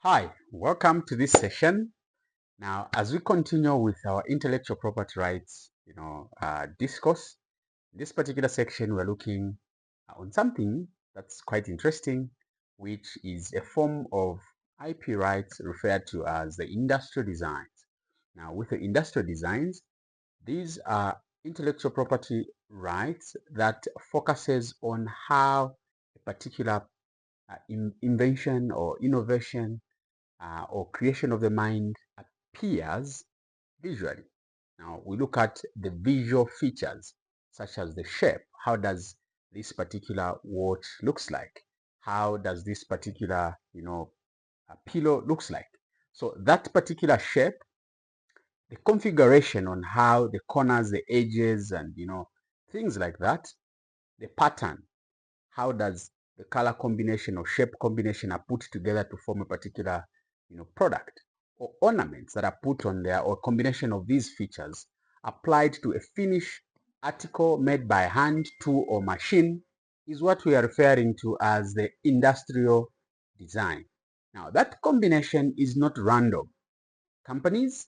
Hi, welcome to this session. Now, as we continue with our intellectual property rights, discourse, in this particular section, we're looking on something that's quite interesting, which is a form of IP rights referred to as the industrial designs. Now, with the industrial designs, these are intellectual property rights that focuses on how a particular invention or innovation or creation of the mind appears visually. Now we look at the visual features such as the shape. How does this particular watch looks like? How does this particular pillow looks like? So that particular shape, the configuration on how the corners, the edges, and things like that, the pattern, how does the color combination or shape combination are put together to form a particular product, or ornaments that are put on there, or combination of these features applied to a finished article made by hand, tool, or machine is what we are referring to as the industrial design. Now that combination is not random. Companies,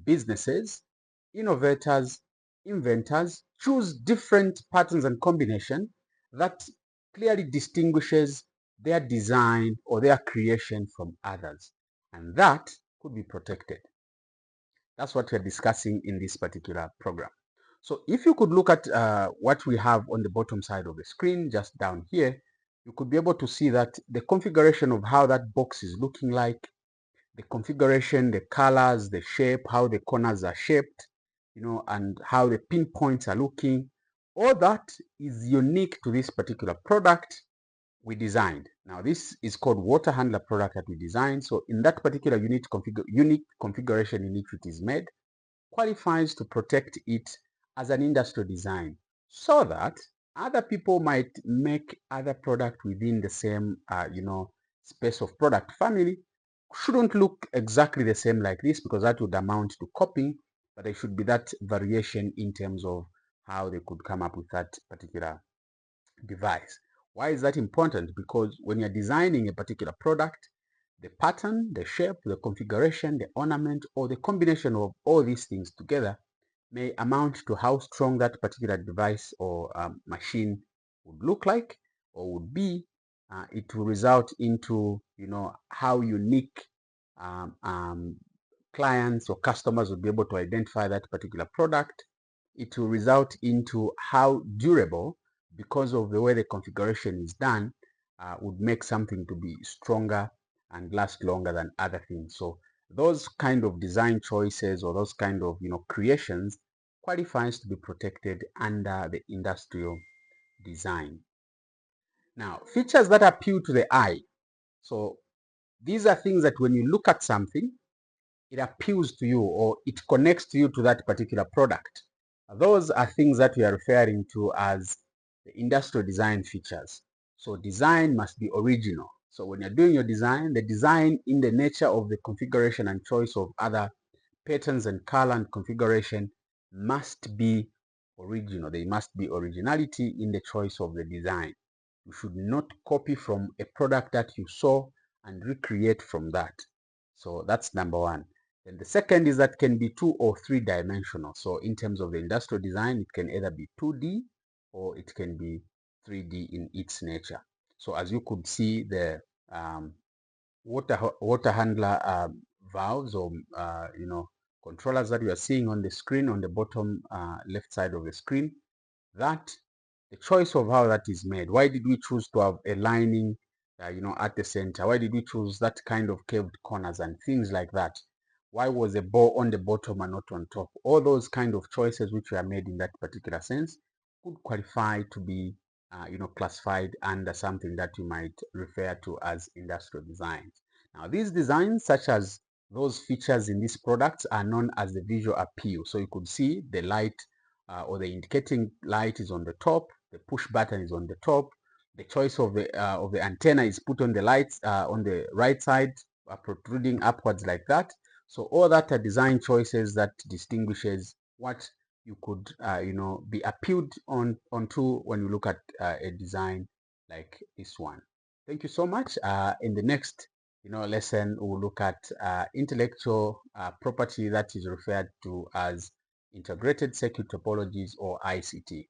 businesses, innovators, inventors choose different patterns and combination that clearly distinguishes their design or their creation from others. And that could be protected. That's what we're discussing in this particular program. So if you could look at what we have on the bottom side of the screen, just down here, you could be able to see that the configuration of how that box is looking like, the configuration, the colors, the shape, how the corners are shaped, and how the pinpoints are looking. All that is unique to this particular product we designed. Now, this is called water handler product that we designed. So in that particular unique configuration in which it is made, qualifies to protect it as an industrial design so that other people might make other product within the same, space of product family shouldn't look exactly the same like this, because that would amount to copying, but there should be that variation in terms of how they could come up with that particular device. Why is that important? Because when you're designing a particular product, the pattern, the shape, the configuration, the ornament, or the combination of all these things together may amount to how strong that particular device or machine would look like or would be. It will result into how unique um, um, clients or customers will be able to identify that particular product. It will result into how durable, because of the way the configuration is done, would make something to be stronger and last longer than other things. So those kind of design choices or those kind of creations qualifies to be protected under the industrial design. Now, features that appeal to the eye. So these are things that when you look at something, it appeals to you or it connects to you to that particular product. Those are things that we are referring to as the industrial design features. So design must be original. So when you're doing your design, the design in the nature of the configuration and choice of other patterns and color and configuration must be original. There must be originality in the choice of the design. You should not copy from a product that you saw and recreate from that. So that's number one. Then the second is that can be 2 or 3 dimensional. So in terms of the industrial design, it can either be 2D or it can be 3D in its nature. So as you could see, the water handler valves or controllers that you are seeing on the screen on the bottom left side of the screen, that the choice of how that is made. Why did we choose to have a lining at the center? Why did we choose that kind of curved corners and things like that? Why was a ball on the bottom and not on top? All those kind of choices which were made in that particular sense could qualify to be classified under something that you might refer to as industrial designs. Now, these designs, such as those features in these products, are known as the visual appeal. So you could see the light or the indicating light is on the top, the push button is on the top, the choice of the antenna is put on the lights on the right side, protruding upwards like that. So all that are design choices that distinguishes what you could be appealed onto when you look at a design like this one. Thank you so much. In the next lesson, we'll look at intellectual property, that is referred to as integrated circuit topologies or ICT.